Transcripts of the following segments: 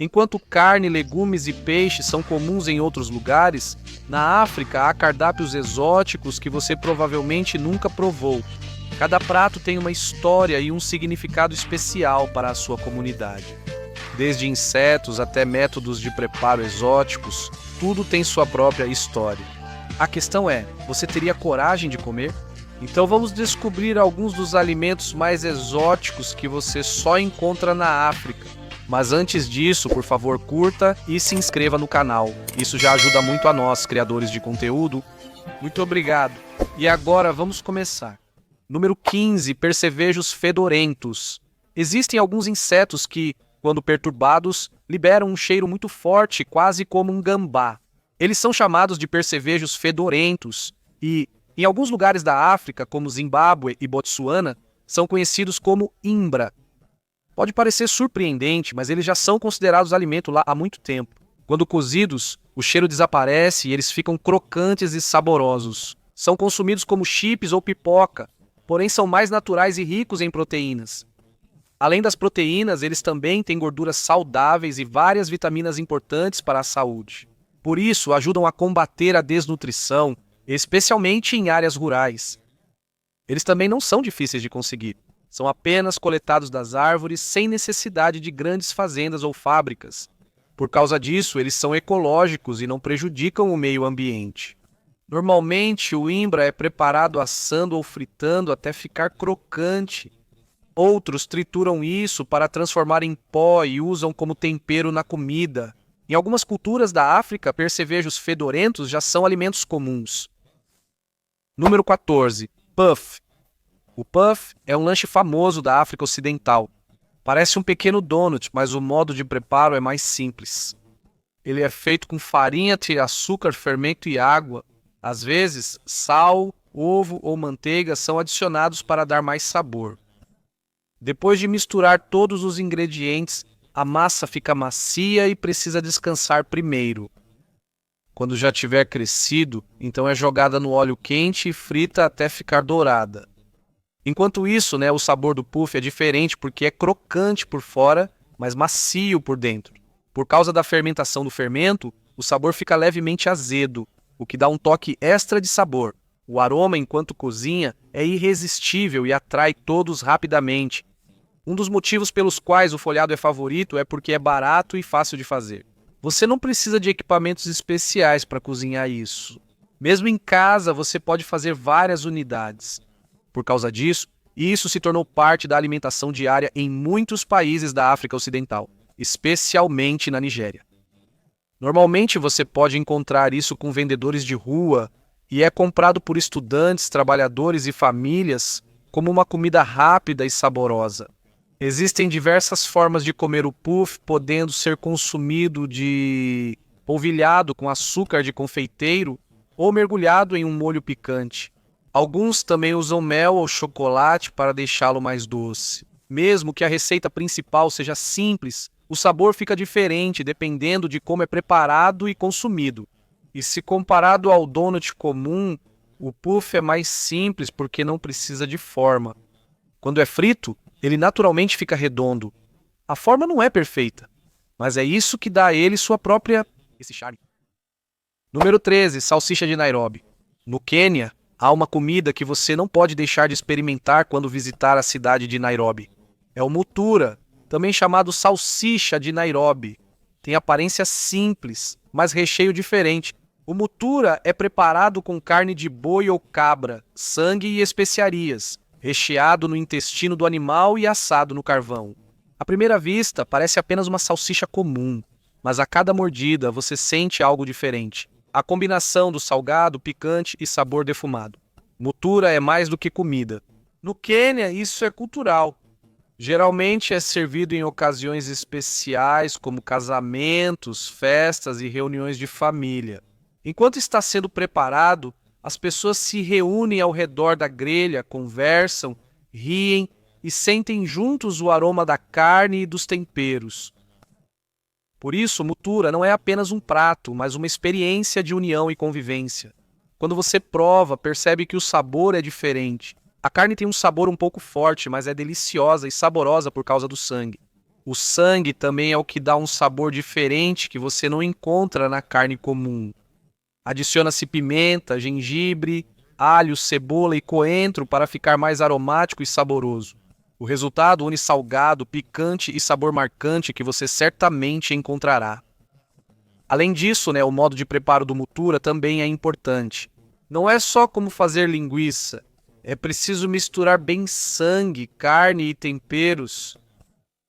Enquanto carne, legumes e peixe são comuns em outros lugares, na África há cardápios exóticos que você provavelmente nunca provou. Cada prato tem uma história e um significado especial para a sua comunidade. Desde insetos até métodos de preparo exóticos, tudo tem sua própria história. A questão é, você teria coragem de comer? Então vamos descobrir alguns dos alimentos mais exóticos que você só encontra na África. Mas antes disso, por favor, curta e se inscreva no canal. Isso já ajuda muito a nós, criadores de conteúdo. Muito obrigado. E agora vamos começar. Número 15, percevejos fedorentos. Existem alguns insetos que, quando perturbados, liberam um cheiro muito forte, quase como um gambá. Eles são chamados de percevejos fedorentos e, em alguns lugares da África, como Zimbábue e Botsuana, são conhecidos como imbra. Pode parecer surpreendente, mas eles já são considerados alimento lá há muito tempo. Quando cozidos, o cheiro desaparece e eles ficam crocantes e saborosos. São consumidos como chips ou pipoca, porém são mais naturais e ricos em proteínas. Além das proteínas, eles também têm gorduras saudáveis e várias vitaminas importantes para a saúde. Por isso, ajudam a combater a desnutrição, especialmente em áreas rurais. Eles também não são difíceis de conseguir. São apenas coletados das árvores sem necessidade de grandes fazendas ou fábricas. Por causa disso, eles são ecológicos e não prejudicam o meio ambiente. Normalmente, o imbra é preparado assando ou fritando até ficar crocante. Outros trituram isso para transformar em pó e usam como tempero na comida. Em algumas culturas da África, percevejos fedorentos já são alimentos comuns. Número 14. Puff. O puff é um lanche famoso da África Ocidental. Parece um pequeno donut, mas o modo de preparo é mais simples. Ele é feito com farinha, açúcar, fermento e água. Às vezes, sal, ovo ou manteiga são adicionados para dar mais sabor. Depois de misturar todos os ingredientes, a massa fica macia e precisa descansar primeiro. Quando já tiver crescido, então é jogada no óleo quente e frita até ficar dourada. Enquanto isso, o sabor do puff é diferente porque é crocante por fora, mas macio por dentro. Por causa da fermentação do fermento, o sabor fica levemente azedo, o que dá um toque extra de sabor. O aroma, enquanto cozinha, é irresistível e atrai todos rapidamente. Um dos motivos pelos quais o folhado é favorito é porque é barato e fácil de fazer. Você não precisa de equipamentos especiais para cozinhar isso. Mesmo em casa, você pode fazer várias unidades. Por causa disso, isso se tornou parte da alimentação diária em muitos países da África Ocidental, especialmente na Nigéria. Normalmente você pode encontrar isso com vendedores de rua e é comprado por estudantes, trabalhadores e famílias como uma comida rápida e saborosa. Existem diversas formas de comer o puff, podendo ser consumido de polvilhado com açúcar de confeiteiro ou mergulhado em um molho picante. Alguns também usam mel ou chocolate para deixá-lo mais doce. Mesmo que a receita principal seja simples, o sabor fica diferente dependendo de como é preparado e consumido. E se comparado ao donut comum, o puff é mais simples porque não precisa de forma. Quando é frito, ele naturalmente fica redondo. A forma não é perfeita, mas é isso que dá a ele sua própria... esse charme. Número 13, salsicha de Nairobi. No Quênia, há uma comida que você não pode deixar de experimentar quando visitar a cidade de Nairobi. É o mutura, também chamado salsicha de Nairobi. Tem aparência simples, mas recheio diferente. O mutura é preparado com carne de boi ou cabra, sangue e especiarias, recheado no intestino do animal e assado no carvão. À primeira vista, parece apenas uma salsicha comum, mas a cada mordida você sente algo diferente. A combinação do salgado, picante e sabor defumado. Mutura é mais do que comida. No Quênia, isso é cultural. Geralmente é servido em ocasiões especiais, como casamentos, festas e reuniões de família. Enquanto está sendo preparado, as pessoas se reúnem ao redor da grelha, conversam, riem e sentem juntos o aroma da carne e dos temperos. Por isso, mutura não é apenas um prato, mas uma experiência de união e convivência. Quando você prova, percebe que o sabor é diferente. A carne tem um sabor um pouco forte, mas é deliciosa e saborosa por causa do sangue. O sangue também é o que dá um sabor diferente que você não encontra na carne comum. Adiciona-se pimenta, gengibre, alho, cebola e coentro para ficar mais aromático e saboroso. O resultado une salgado, picante e sabor marcante que você certamente encontrará. Além disso, o modo de preparo do mutura também é importante. Não é só como fazer linguiça, é preciso misturar bem sangue, carne e temperos.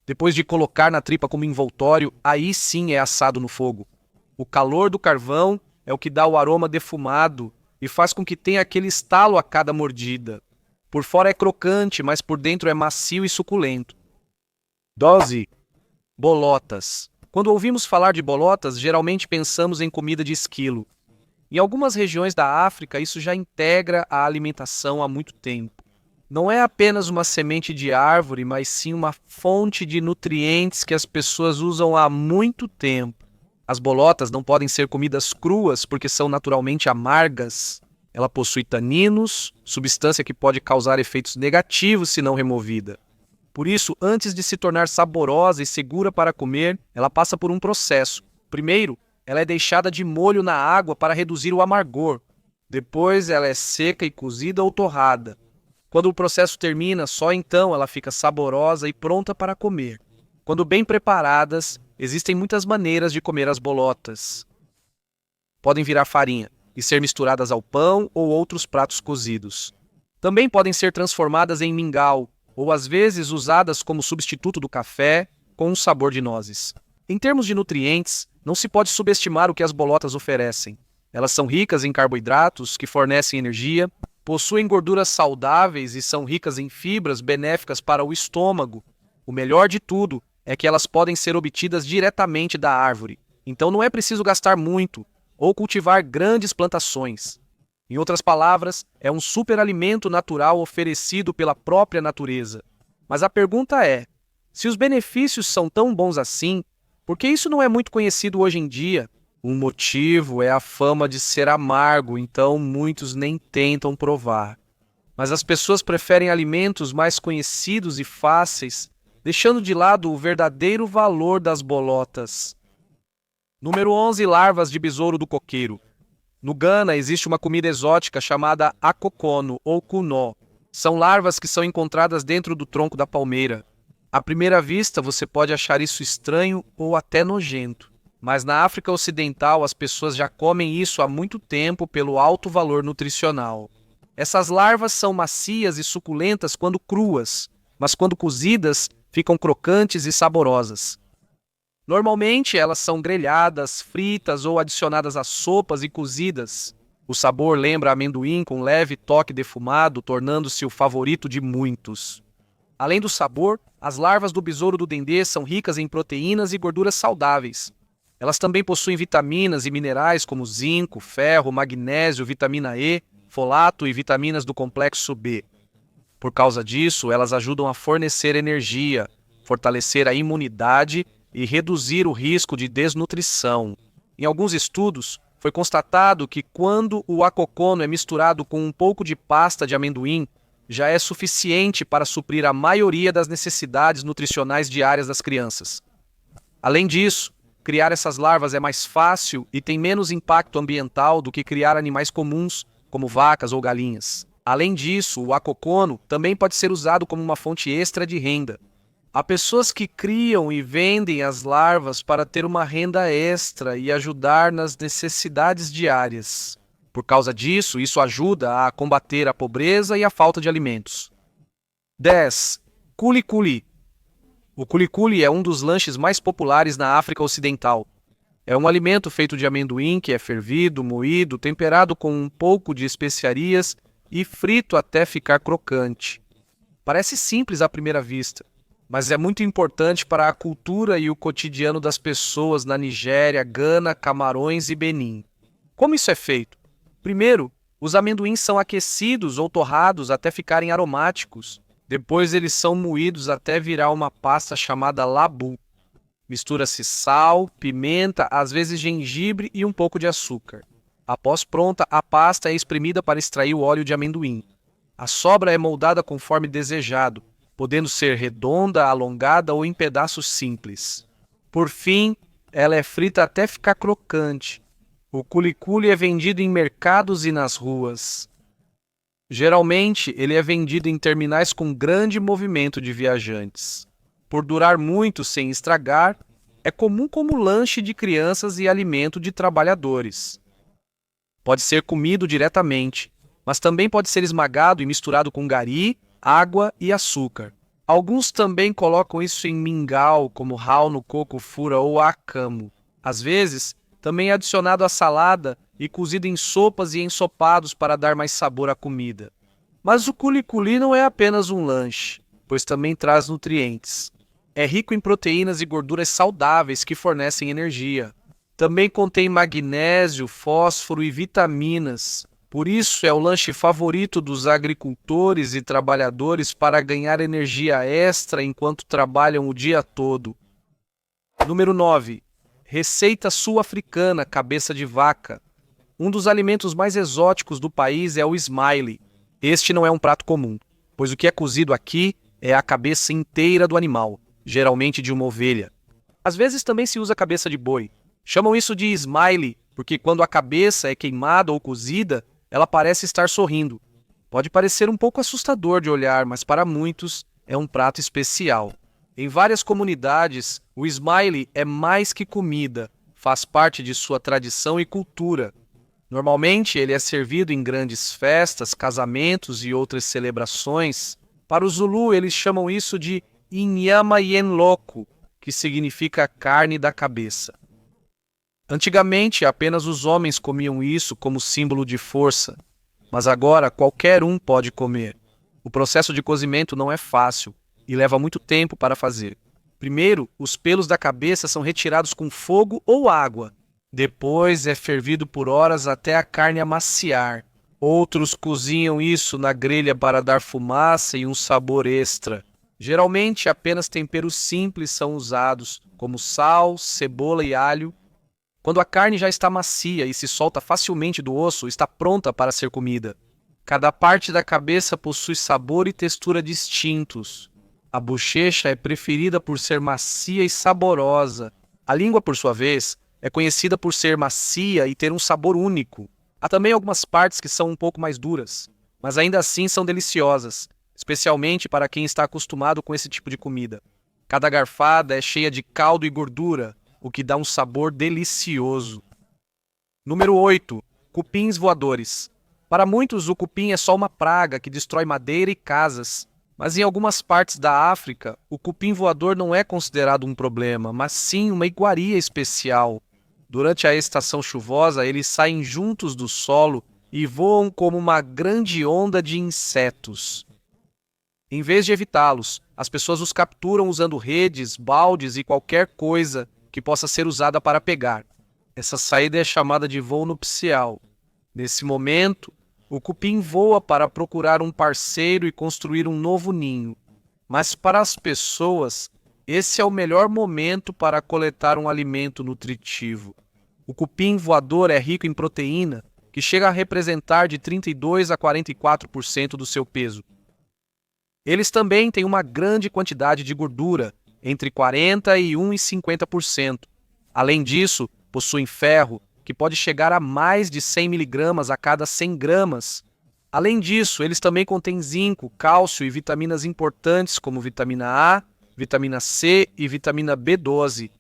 Depois de colocar na tripa como envoltório, aí sim é assado no fogo. O calor do carvão é o que dá o aroma defumado e faz com que tenha aquele estalo a cada mordida. Por fora é crocante, mas por dentro é macio e suculento. Dose: bolotas. Quando ouvimos falar de bolotas, geralmente pensamos em comida de esquilo. Em algumas regiões da África, isso já integra a alimentação há muito tempo. Não é apenas uma semente de árvore, mas sim uma fonte de nutrientes que as pessoas usam há muito tempo. As bolotas não podem ser comidas cruas porque são naturalmente amargas. Ela possui taninos, substância que pode causar efeitos negativos se não removida. Por isso, antes de se tornar saborosa e segura para comer, ela passa por um processo. Primeiro, ela é deixada de molho na água para reduzir o amargor. Depois, ela é seca e cozida ou torrada. Quando o processo termina, só então ela fica saborosa e pronta para comer. Quando bem preparadas, existem muitas maneiras de comer as bolotas. Podem virar farinha e ser misturadas ao pão ou outros pratos cozidos. Também podem ser transformadas em mingau, ou às vezes usadas como substituto do café, com um sabor de nozes. Em termos de nutrientes, não se pode subestimar o que as bolotas oferecem. Elas são ricas em carboidratos, que fornecem energia, possuem gorduras saudáveis e são ricas em fibras benéficas para o estômago. O melhor de tudo é que elas podem ser obtidas diretamente da árvore, então não é preciso gastar muito ou cultivar grandes plantações. Em outras palavras, é um superalimento natural oferecido pela própria natureza. Mas a pergunta é: se os benefícios são tão bons assim, por que isso não é muito conhecido hoje em dia? Um motivo é a fama de ser amargo, então muitos nem tentam provar. Mas as pessoas preferem alimentos mais conhecidos e fáceis, deixando de lado o verdadeiro valor das bolotas. Número 11. Larvas de besouro do coqueiro. No Ghana existe uma comida exótica chamada akokono ou kunó. São larvas que são encontradas dentro do tronco da palmeira. À primeira vista você pode achar isso estranho ou até nojento. Mas na África Ocidental as pessoas já comem isso há muito tempo pelo alto valor nutricional. Essas larvas são macias e suculentas quando cruas, mas quando cozidas ficam crocantes e saborosas. Normalmente elas são grelhadas, fritas ou adicionadas a sopas e cozidas. O sabor lembra amendoim com leve toque defumado, tornando-se o favorito de muitos. Além do sabor, as larvas do besouro do dendê são ricas em proteínas e gorduras saudáveis. Elas também possuem vitaminas e minerais como zinco, ferro, magnésio, vitamina E, folato e vitaminas do complexo B. Por causa disso, elas ajudam a fornecer energia, fortalecer a imunidade e reduzir o risco de desnutrição. Em alguns estudos, foi constatado que quando o akokono é misturado com um pouco de pasta de amendoim, já é suficiente para suprir a maioria das necessidades nutricionais diárias das crianças. Além disso, criar essas larvas é mais fácil e tem menos impacto ambiental do que criar animais comuns, como vacas ou galinhas. Além disso, o akokono também pode ser usado como uma fonte extra de renda. Há pessoas que criam e vendem as larvas para ter uma renda extra e ajudar nas necessidades diárias. Por causa disso, isso ajuda a combater a pobreza e a falta de alimentos. 10. Culi-culi. O culi-culi é um dos lanches mais populares na África Ocidental. É um alimento feito de amendoim que é fervido, moído, temperado com um pouco de especiarias e frito até ficar crocante. Parece simples à primeira vista, mas é muito importante para a cultura e o cotidiano das pessoas na Nigéria, Gana, Camarões e Benin. Como isso é feito? Primeiro, os amendoins são aquecidos ou torrados até ficarem aromáticos. Depois eles são moídos até virar uma pasta chamada labu. Mistura-se sal, pimenta, às vezes gengibre e um pouco de açúcar. Após pronta, a pasta é espremida para extrair o óleo de amendoim. A sobra é moldada conforme desejado, podendo ser redonda, alongada ou em pedaços simples. Por fim, ela é frita até ficar crocante. O culi-culi é vendido em mercados e nas ruas. Geralmente, ele é vendido em terminais com grande movimento de viajantes. Por durar muito sem estragar, é comum como lanche de crianças e alimento de trabalhadores. Pode ser comido diretamente, mas também pode ser esmagado e misturado com gari, água e açúcar. Alguns também colocam isso em mingau, como rau no coco fura ou acamo. Às vezes, também é adicionado à salada e cozido em sopas e ensopados para dar mais sabor à comida. Mas o culi-culi não é apenas um lanche, pois também traz nutrientes. É rico em proteínas e gorduras saudáveis que fornecem energia. Também contém magnésio, fósforo e vitaminas. Por isso, é o lanche favorito dos agricultores e trabalhadores para ganhar energia extra enquanto trabalham o dia todo. Número 9. Receita sul-africana, cabeça de vaca. Um dos alimentos mais exóticos do país é o smiley. Este não é um prato comum, pois o que é cozido aqui é a cabeça inteira do animal, geralmente de uma ovelha. Às vezes também se usa cabeça de boi. Chamam isso de smiley, porque quando a cabeça é queimada ou cozida, ela parece estar sorrindo. Pode parecer um pouco assustador de olhar, mas para muitos é um prato especial. Em várias comunidades, o smiley é mais que comida, faz parte de sua tradição e cultura. Normalmente, ele é servido em grandes festas, casamentos e outras celebrações. Para o Zulu, eles chamam isso de inyama yenloko, que significa carne da cabeça. Antigamente, apenas os homens comiam isso como símbolo de força, mas agora qualquer um pode comer. O processo de cozimento não é fácil e leva muito tempo para fazer. Primeiro, os pelos da cabeça são retirados com fogo ou água. Depois é fervido por horas até a carne amaciar. Outros cozinham isso na grelha para dar fumaça e um sabor extra. Geralmente, apenas temperos simples são usados, como sal, cebola e alho. Quando a carne já está macia e se solta facilmente do osso, está pronta para ser comida. Cada parte da cabeça possui sabor e textura distintos. A bochecha é preferida por ser macia e saborosa. A língua, por sua vez, é conhecida por ser macia e ter um sabor único. Há também algumas partes que são um pouco mais duras, mas ainda assim são deliciosas, especialmente para quem está acostumado com esse tipo de comida. Cada garfada é cheia de caldo e gordura, o que dá um sabor delicioso. Número 8. Cupins voadores. Para muitos, o cupim é só uma praga que destrói madeira e casas. Mas em algumas partes da África, o cupim voador não é considerado um problema, mas sim uma iguaria especial. Durante a estação chuvosa, eles saem juntos do solo e voam como uma grande onda de insetos. Em vez de evitá-los, as pessoas os capturam usando redes, baldes e qualquer coisa que possa ser usada para pegar. Essa saída é chamada de voo nupcial. Nesse momento, o cupim voa para procurar um parceiro e construir um novo ninho. Mas para as pessoas, esse é o melhor momento para coletar um alimento nutritivo. O cupim voador é rico em proteína, que chega a representar de 32% a 44% do seu peso. Eles também têm uma grande quantidade de gordura, entre 40% e 50%. Além disso, possuem ferro, que pode chegar a mais de 100 miligramas a cada 100 gramas. Além disso, eles também contêm zinco, cálcio e vitaminas importantes como vitamina A, vitamina C e vitamina B12.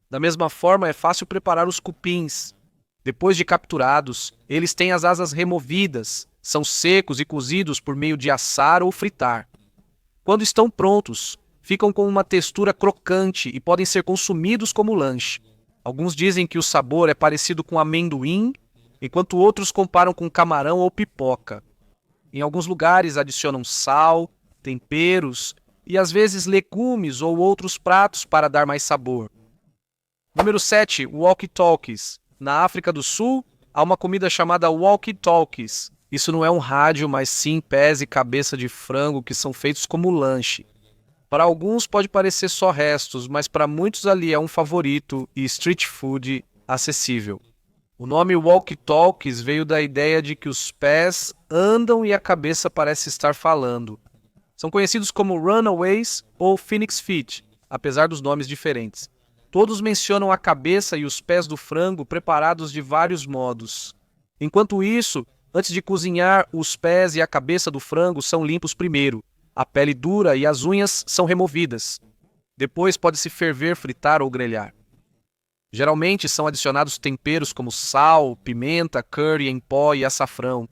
Da mesma forma, é fácil preparar os cupins. Depois de capturados, eles têm as asas removidas, são secos e cozidos por meio de assar ou fritar. Quando estão prontos, ficam com uma textura crocante e podem ser consumidos como lanche. Alguns dizem que o sabor é parecido com amendoim, enquanto outros comparam com camarão ou pipoca. Em alguns lugares adicionam sal, temperos e às vezes legumes ou outros pratos para dar mais sabor. Número 7. Walkie-talkies. Na África do Sul, há uma comida chamada walkie-talkies. Isso não é um rádio, mas sim pés e cabeça de frango que são feitos como lanche. Para alguns pode parecer só restos, mas para muitos ali é um favorito e street food acessível. O nome walkie-talkies veio da ideia de que os pés andam e a cabeça parece estar falando. São conhecidos como Runaways ou Phoenix Feet, apesar dos nomes diferentes. Todos mencionam a cabeça e os pés do frango preparados de vários modos. Enquanto isso, antes de cozinhar, os pés e a cabeça do frango são limpos primeiro. A pele dura e as unhas são removidas. Depois pode-se ferver, fritar ou grelhar. Geralmente são adicionados temperos como sal, pimenta, curry em pó e açafrão.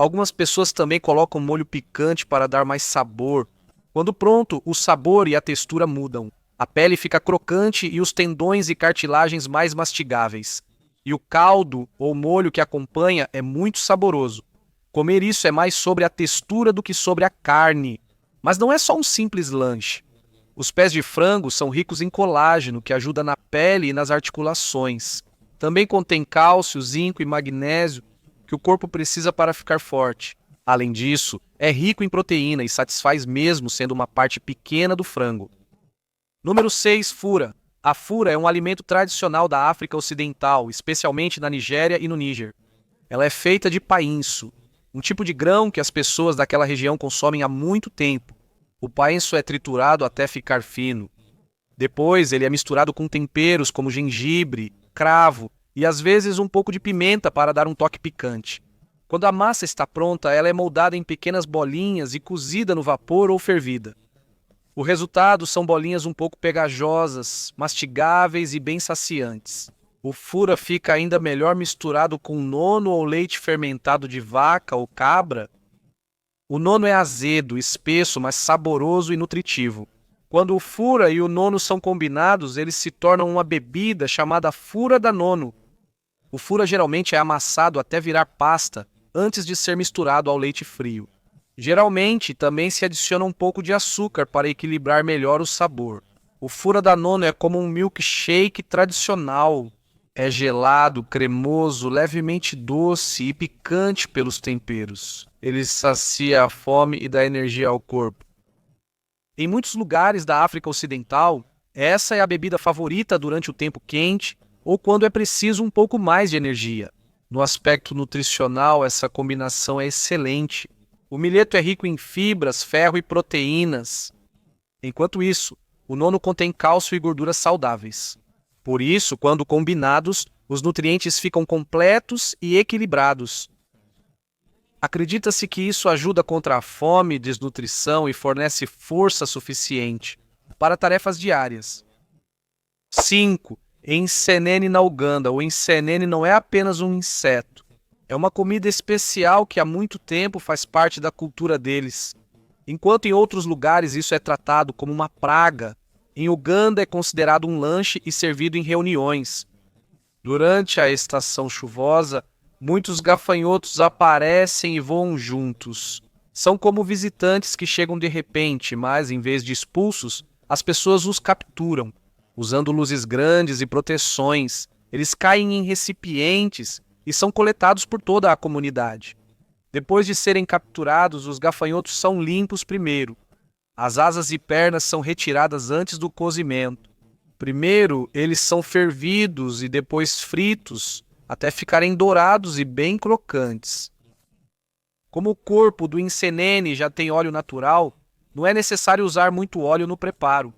Algumas pessoas também colocam molho picante para dar mais sabor. Quando pronto, o sabor e a textura mudam. A pele fica crocante e os tendões e cartilagens mais mastigáveis. E o caldo ou molho que acompanha é muito saboroso. Comer isso é mais sobre a textura do que sobre a carne. Mas não é só um simples lanche. Os pés de frango são ricos em colágeno, que ajuda na pele e nas articulações. Também contém cálcio, zinco e magnésio, que o corpo precisa para ficar forte. Além disso, é rico em proteína e satisfaz mesmo sendo uma parte pequena do frango. Número 6. Fura. A fura é um alimento tradicional da África Ocidental, especialmente na Nigéria e no Níger. Ela é feita de painço, um tipo de grão que as pessoas daquela região consomem há muito tempo. O painço é triturado até ficar fino. Depois, ele é misturado com temperos como gengibre, cravo e às vezes um pouco de pimenta para dar um toque picante. Quando a massa está pronta, ela é moldada em pequenas bolinhas e cozida no vapor ou fervida. O resultado são bolinhas um pouco pegajosas, mastigáveis e bem saciantes. O fura fica ainda melhor misturado com nono ou leite fermentado de vaca ou cabra. O nono é azedo, espesso, mas saboroso e nutritivo. Quando o fura e o nono são combinados, eles se tornam uma bebida chamada fura da nono. O fura geralmente é amassado até virar pasta, antes de ser misturado ao leite frio. Geralmente, também se adiciona um pouco de açúcar para equilibrar melhor o sabor. O fura da nono é como um milkshake tradicional. É gelado, cremoso, levemente doce e picante pelos temperos. Ele sacia a fome e dá energia ao corpo. Em muitos lugares da África Ocidental, essa é a bebida favorita durante o tempo quente ou quando é preciso um pouco mais de energia. No aspecto nutricional, essa combinação é excelente. O milheto é rico em fibras, ferro e proteínas. Enquanto isso, o nono contém cálcio e gorduras saudáveis. Por isso, quando combinados, os nutrientes ficam completos e equilibrados. Acredita-se que isso ajuda contra a fome, desnutrição e fornece força suficiente para tarefas diárias. 5. Ensenene na Uganda. O ensenene não é apenas um inseto. É uma comida especial que há muito tempo faz parte da cultura deles. Enquanto em outros lugares isso é tratado como uma praga, em Uganda é considerado um lanche e servido em reuniões. Durante a estação chuvosa, muitos gafanhotos aparecem e voam juntos. São como visitantes que chegam de repente, mas em vez de expulsos, as pessoas os capturam. Usando luzes grandes e proteções, eles caem em recipientes e são coletados por toda a comunidade. Depois de serem capturados, os gafanhotos são limpos primeiro. As asas e pernas são retiradas antes do cozimento. Primeiro, eles são fervidos e depois fritos, até ficarem dourados e bem crocantes. Como o corpo do ensenene já tem óleo natural, não é necessário usar muito óleo no preparo.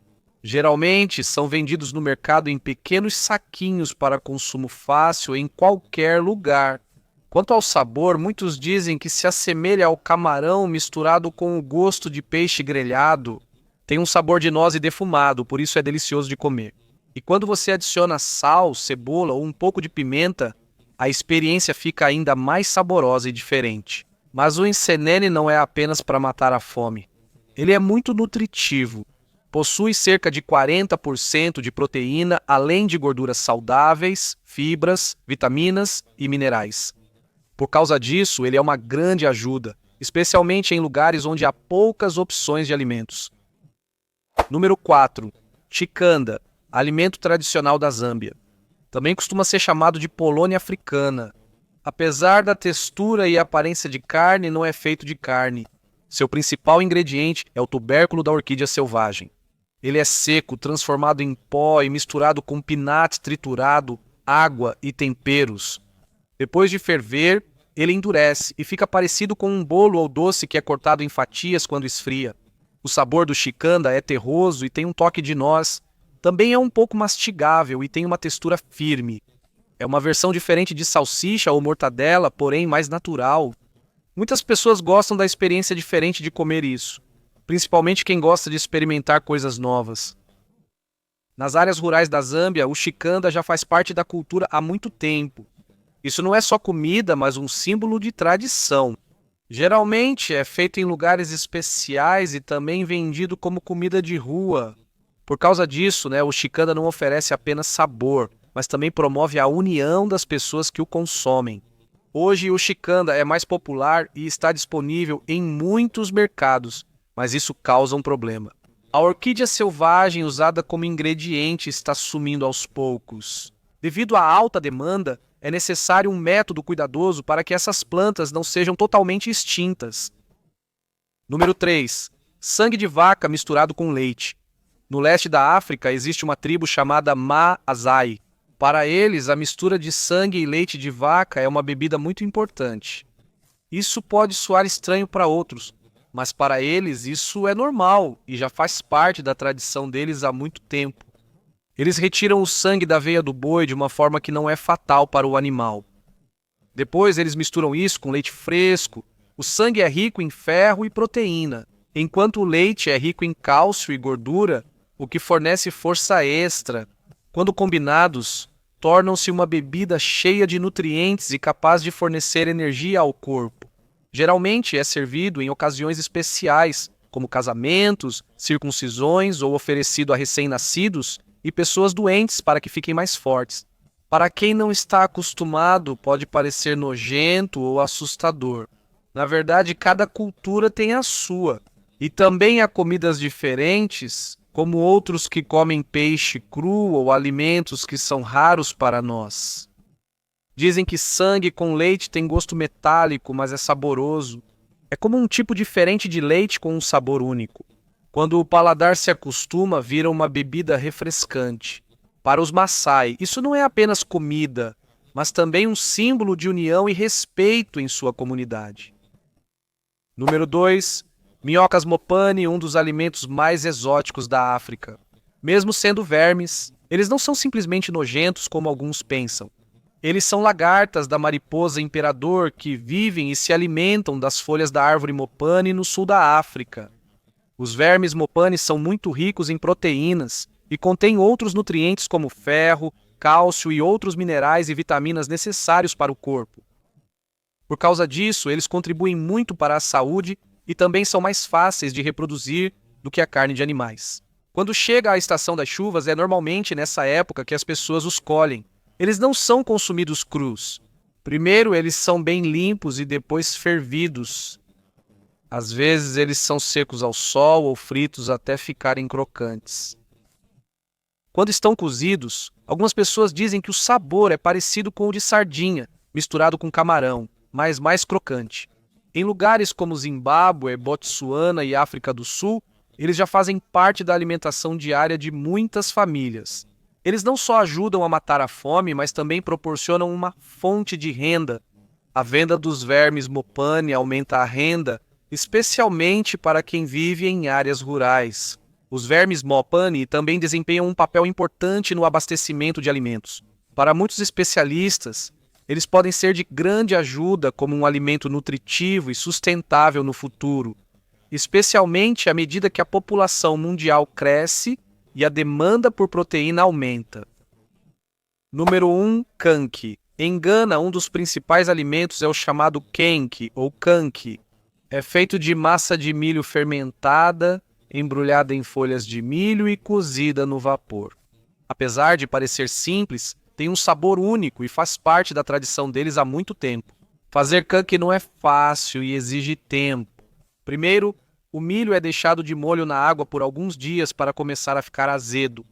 Geralmente, são vendidos no mercado em pequenos saquinhos para consumo fácil em qualquer lugar. Quanto ao sabor, muitos dizem que se assemelha ao camarão misturado com o gosto de peixe grelhado. Tem um sabor de noz e defumado, por isso é delicioso de comer. E quando você adiciona sal, cebola ou um pouco de pimenta, a experiência fica ainda mais saborosa e diferente. Mas o ensenene não é apenas para matar a fome. Ele é muito nutritivo. Possui cerca de 40% de proteína, além de gorduras saudáveis, fibras, vitaminas e minerais. Por causa disso, ele é uma grande ajuda, especialmente em lugares onde há poucas opções de alimentos. Número 4. Chikanda, alimento tradicional da Zâmbia. Também costuma ser chamado de polônia africana. Apesar da textura e aparência de carne, não é feito de carne. Seu principal ingrediente é o tubérculo da orquídea selvagem. Ele é seco, transformado em pó e misturado com peanut triturado, água e temperos. Depois de ferver, ele endurece e fica parecido com um bolo ou doce que é cortado em fatias quando esfria. O sabor do chicanda é terroso e tem um toque de noz. Também é um pouco mastigável e tem uma textura firme. É uma versão diferente de salsicha ou mortadela, porém mais natural. Muitas pessoas gostam da experiência diferente de comer isso, principalmente quem gosta de experimentar coisas novas. Nas áreas rurais da Zâmbia, o chicanda já faz parte da cultura há muito tempo. Isso não é só comida, mas um símbolo de tradição. Geralmente é feito em lugares especiais e também vendido como comida de rua. Por causa disso, o chicanda não oferece apenas sabor, mas também promove a união das pessoas que o consomem. Hoje, o chicanda é mais popular e está disponível em muitos mercados, mas isso causa um problema. A orquídea selvagem usada como ingrediente está sumindo aos poucos. Devido à alta demanda, é necessário um método cuidadoso para que essas plantas não sejam totalmente extintas. Número 3. Sangue de vaca misturado com leite. No leste da África existe uma tribo chamada Maasai. Para eles, a mistura de sangue e leite de vaca é uma bebida muito importante. Isso pode soar estranho para outros, mas para eles isso é normal e já faz parte da tradição deles há muito tempo. Eles retiram o sangue da veia do boi de uma forma que não é fatal para o animal. Depois eles misturam isso com leite fresco. O sangue é rico em ferro e proteína, enquanto o leite é rico em cálcio e gordura, o que fornece força extra. Quando combinados, tornam-se uma bebida cheia de nutrientes e capaz de fornecer energia ao corpo. Geralmente é servido em ocasiões especiais, como casamentos, circuncisões ou oferecido a recém-nascidos e pessoas doentes para que fiquem mais fortes. Para quem não está acostumado, pode parecer nojento ou assustador. Na verdade, cada cultura tem a sua. E também há comidas diferentes, como outros que comem peixe cru ou alimentos que são raros para nós. Dizem que sangue com leite tem gosto metálico, mas é saboroso. É como um tipo diferente de leite com um sabor único. Quando o paladar se acostuma, vira uma bebida refrescante. Para os Maasai, isso não é apenas comida, mas também um símbolo de união e respeito em sua comunidade. Número 2. Minhocas mopane, um dos alimentos mais exóticos da África. Mesmo sendo vermes, eles não são simplesmente nojentos como alguns pensam. Eles são lagartas da mariposa imperador que vivem e se alimentam das folhas da árvore mopane no sul da África. Os vermes mopane são muito ricos em proteínas e contêm outros nutrientes como ferro, cálcio e outros minerais e vitaminas necessários para o corpo. Por causa disso, eles contribuem muito para a saúde e também são mais fáceis de reproduzir do que a carne de animais. Quando chega a estação das chuvas, é normalmente nessa época que as pessoas os colhem. Eles não são consumidos crus. Primeiro, eles são bem limpos e depois fervidos. Às vezes, eles são secos ao sol ou fritos até ficarem crocantes. Quando estão cozidos, algumas pessoas dizem que o sabor é parecido com o de sardinha, misturado com camarão, mas mais crocante. Em lugares como Zimbábue, Botsuana e África do Sul, eles já fazem parte da alimentação diária de muitas famílias. Eles não só ajudam a matar a fome, mas também proporcionam uma fonte de renda. A venda dos vermes mopane aumenta a renda, especialmente para quem vive em áreas rurais. Os vermes mopane também desempenham um papel importante no abastecimento de alimentos. Para muitos especialistas, eles podem ser de grande ajuda como um alimento nutritivo e sustentável no futuro, especialmente à medida que a população mundial cresce e a demanda por proteína aumenta. Número 1. Canque. Em Gana, um dos principais alimentos é o chamado kenke ou canque. É feito de massa de milho fermentada, embrulhada em folhas de milho e cozida no vapor. Apesar de parecer simples, tem um sabor único e faz parte da tradição deles há muito tempo. Fazer canque não é fácil e exige tempo. Primeiro, o milho é deixado de molho na água por alguns dias para começar a ficar azedo.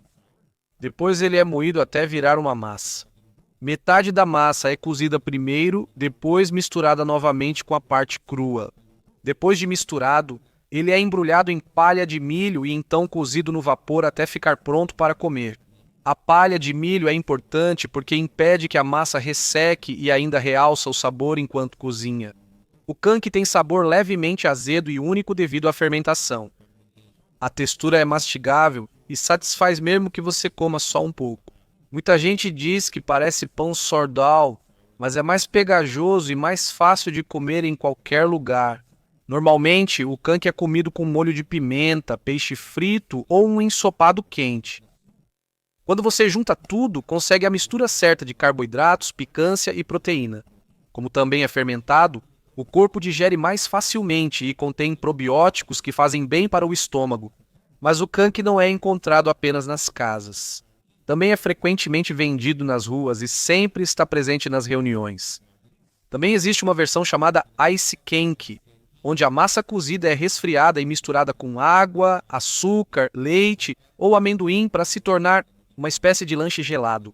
Depois ele é moído até virar uma massa. Metade da massa é cozida primeiro, depois misturada novamente com a parte crua. Depois de misturado, ele é embrulhado em palha de milho e então cozido no vapor até ficar pronto para comer. A palha de milho é importante porque impede que a massa resseque e ainda realça o sabor enquanto cozinha. O canque tem sabor levemente azedo e único devido à fermentação. A textura é mastigável e satisfaz mesmo que você coma só um pouco. Muita gente diz que parece pão sourdough, mas é mais pegajoso e mais fácil de comer em qualquer lugar. Normalmente, o canque é comido com molho de pimenta, peixe frito ou um ensopado quente. Quando você junta tudo, consegue a mistura certa de carboidratos, picância e proteína. Como também é fermentado, o corpo digere mais facilmente e contém probióticos que fazem bem para o estômago. Mas o canque não é encontrado apenas nas casas. Também é frequentemente vendido nas ruas e sempre está presente nas reuniões. Também existe uma versão chamada ice canque, onde a massa cozida é resfriada e misturada com água, açúcar, leite ou amendoim para se tornar uma espécie de lanche gelado.